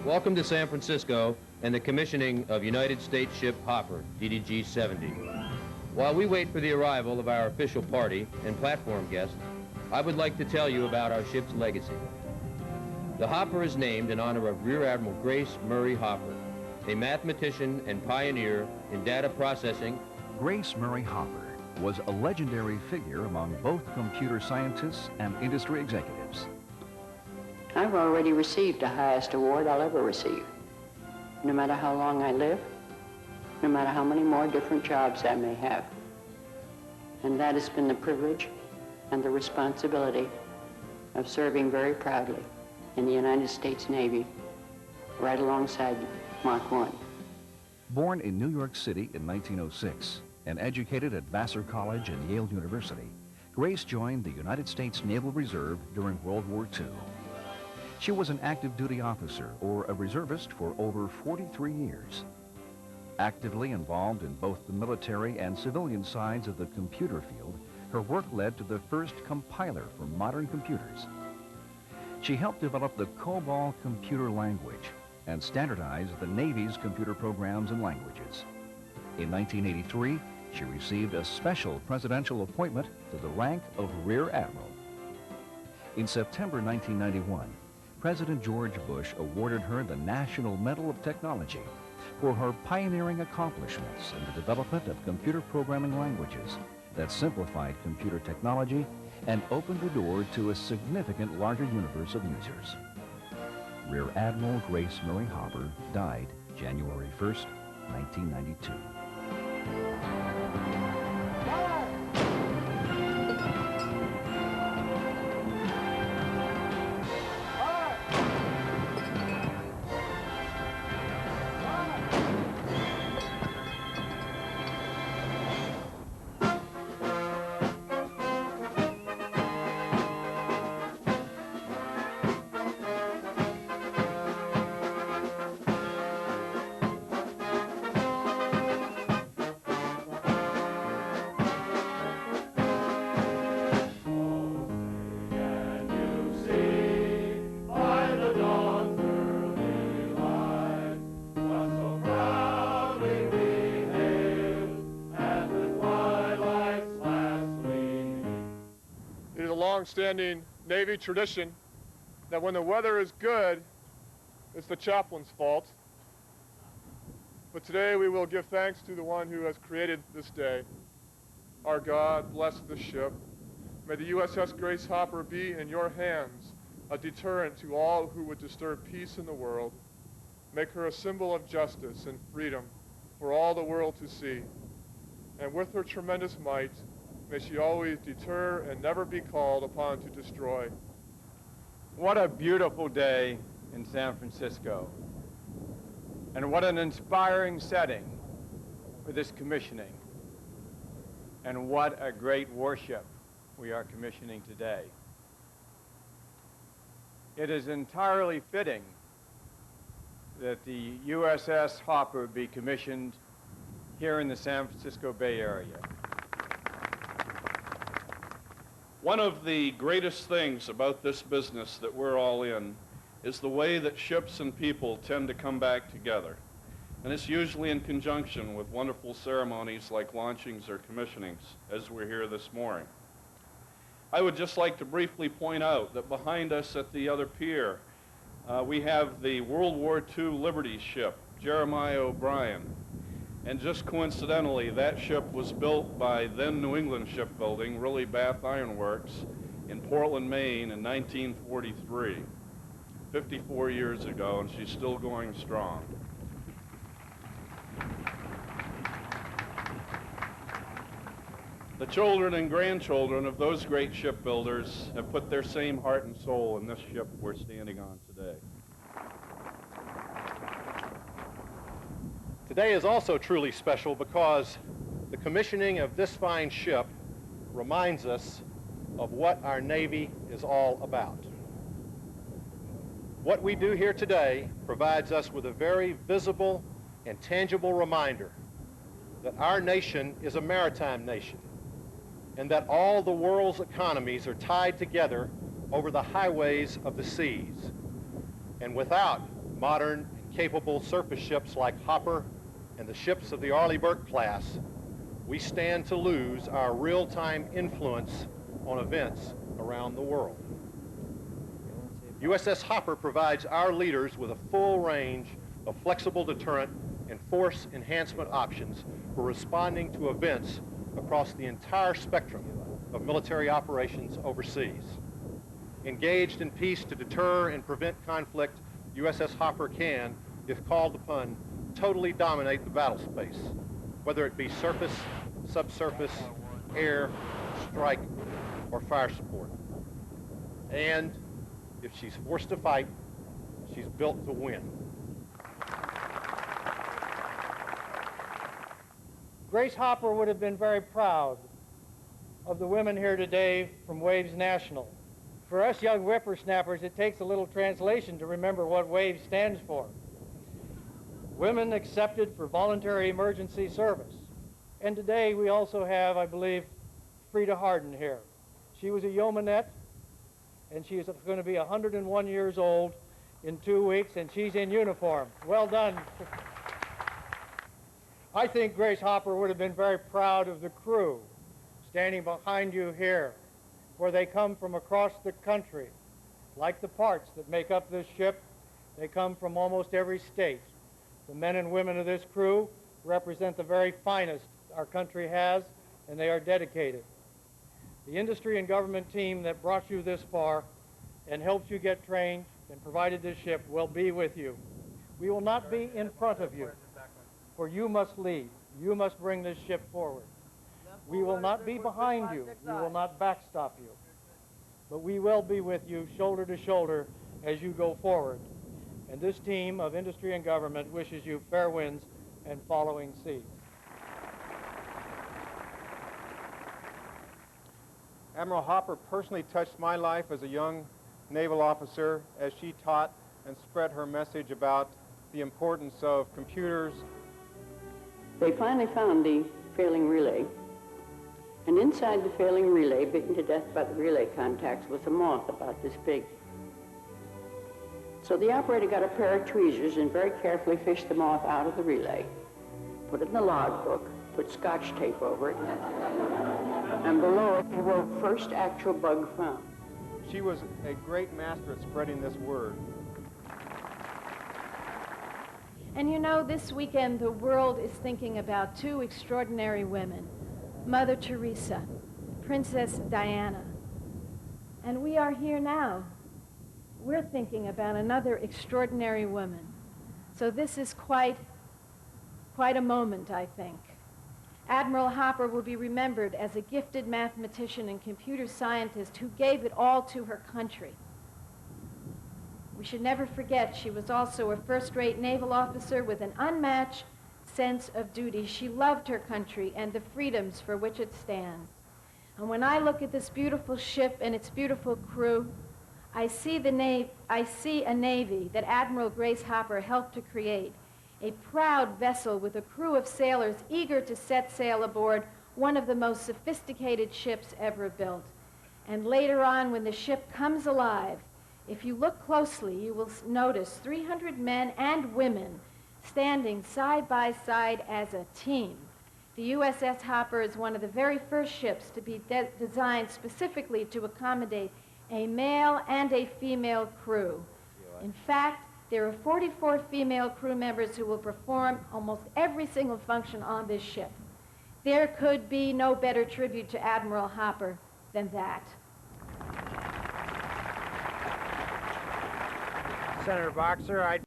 Welcome to San Francisco and the commissioning of United States ship Hopper, DDG-70. While we wait for the arrival of our official party and platform guests, I would like to tell you about our ship's legacy. The Hopper is named in honor of Rear Admiral Grace Murray Hopper, a mathematician and pioneer in data processing. Grace Murray Hopper was a legendary figure among both computer scientists and industry executives. I've already received the highest award I'll ever receive. No matter how long I live, no matter how many more different jobs I may have. And that has been the privilege and the responsibility of serving very proudly in the United States Navy, right alongside Mark I. Born in New York City in 1906 and educated at Vassar College and Yale University, Grace joined the United States Naval Reserve during World War II. She was an active duty officer or a reservist for over 43 years. Actively involved in both the military and civilian sides of the computer field, her work led to the first compiler for modern computers. She helped develop the COBOL computer language and standardize the Navy's computer programs and languages. In 1983, she received a special presidential appointment to the rank of Rear Admiral. In September 1991, President George Bush awarded her the National Medal of Technology for her pioneering accomplishments in the development of computer programming languages that simplified computer technology and opened the door to a significant larger universe of users. Rear Admiral Grace Murray Hopper died January 1st, 1992. Long-standing Navy tradition that when the weather is good, it's the chaplain's fault. But today we will give thanks to the one who has created this day. Our God bless the ship. May the USS Grace Hopper be in your hands, a deterrent to all who would disturb peace in the world. Make her a symbol of justice and freedom for all the world to see. And with her tremendous might, may she always deter and never be called upon to destroy. What a beautiful day in San Francisco. And what an inspiring setting for this commissioning. And what a great warship we are commissioning today. It is entirely fitting that the USS Hopper be commissioned here in the San Francisco Bay Area. One of the greatest things about this business that we're all in is the way that ships and people tend to come back together. And it's usually in conjunction with wonderful ceremonies like launchings or commissionings, as we're here this morning. I would just like to briefly point out that behind us at the other pier, we have the World War II Liberty ship, Jeremiah O'Brien. And just coincidentally, that ship was built by then New England Shipbuilding, really Bath Iron Works, in Portland, Maine in 1943, 54 years ago, and she's still going strong. The children and grandchildren of those great shipbuilders have put their same heart and soul in this ship we're standing on today. Today is also truly special because the commissioning of this fine ship reminds us of what our Navy is all about. What we do here today provides us with a very visible and tangible reminder that our nation is a maritime nation and that all the world's economies are tied together over the highways of the seas. And without modern and capable surface ships like Hopper and the ships of the Arleigh Burke class, we stand to lose our real-time influence on events around the world. USS Hopper provides our leaders with a full range of flexible deterrent and force enhancement options for responding to events across the entire spectrum of military operations overseas. Engaged in peace to deter and prevent conflict, USS Hopper can, if called upon, totally dominate the battle space, whether it be surface, subsurface, air, strike, or fire support. And if she's forced to fight, she's built to win. Grace Hopper would have been very proud of the women here today from WAVES National. For us young whippersnappers, it takes a little translation to remember what WAVES stands for. Women Accepted for Voluntary Emergency Service. And today we also have, I believe, Frida Harden here. She was a yeomanette, and she is going to be 101 years old in 2 weeks, and she's in uniform. Well done. I think Grace Hopper would have been very proud of the crew standing behind you here, where they come from across the country. Like the parts that make up this ship, they come from almost every state. The men and women of this crew represent the very finest our country has, and they are dedicated. The industry and government team that brought you this far and helped you get trained and provided this ship will be with you. We will not be in front of you, for you must lead. You must bring this ship forward. We will not be behind you. We will not backstop you. But we will be with you shoulder to shoulder as you go forward. And this team of industry and government wishes you fair winds and following seas. Admiral Hopper personally touched my life as a young naval officer as she taught and spread her message about the importance of computers. They finally found the failing relay. And inside the failing relay, beaten to death by the relay contacts, was a moth about this big. So the operator got a pair of tweezers and very carefully fished the moth out of the relay, put it in the logbook, put Scotch tape over it, and below it he wrote "first actual bug found." She was a great master at spreading this word. And you know, this weekend the world is thinking about two extraordinary women, Mother Teresa, Princess Diana. And we are here now. We're thinking about another extraordinary woman. So this is quite a moment, I think. Admiral Hopper will be remembered as a gifted mathematician and computer scientist who gave it all to her country. We should never forget she was also a first-rate naval officer with an unmatched sense of duty. She loved her country and the freedoms for which it stands. And when I look at this beautiful ship and its beautiful crew, I see a Navy that Admiral Grace Hopper helped to create, a proud vessel with a crew of sailors eager to set sail aboard one of the most sophisticated ships ever built. And later on, when the ship comes alive, if you look closely, you will notice 300 men and women standing side by side as a team. The USS Hopper is one of the very first ships to be designed specifically to accommodate a male and a female crew. In fact, there are 44 female crew members who will perform almost every single function on this ship. There could be no better tribute to Admiral Hopper than that. Senator Boxer,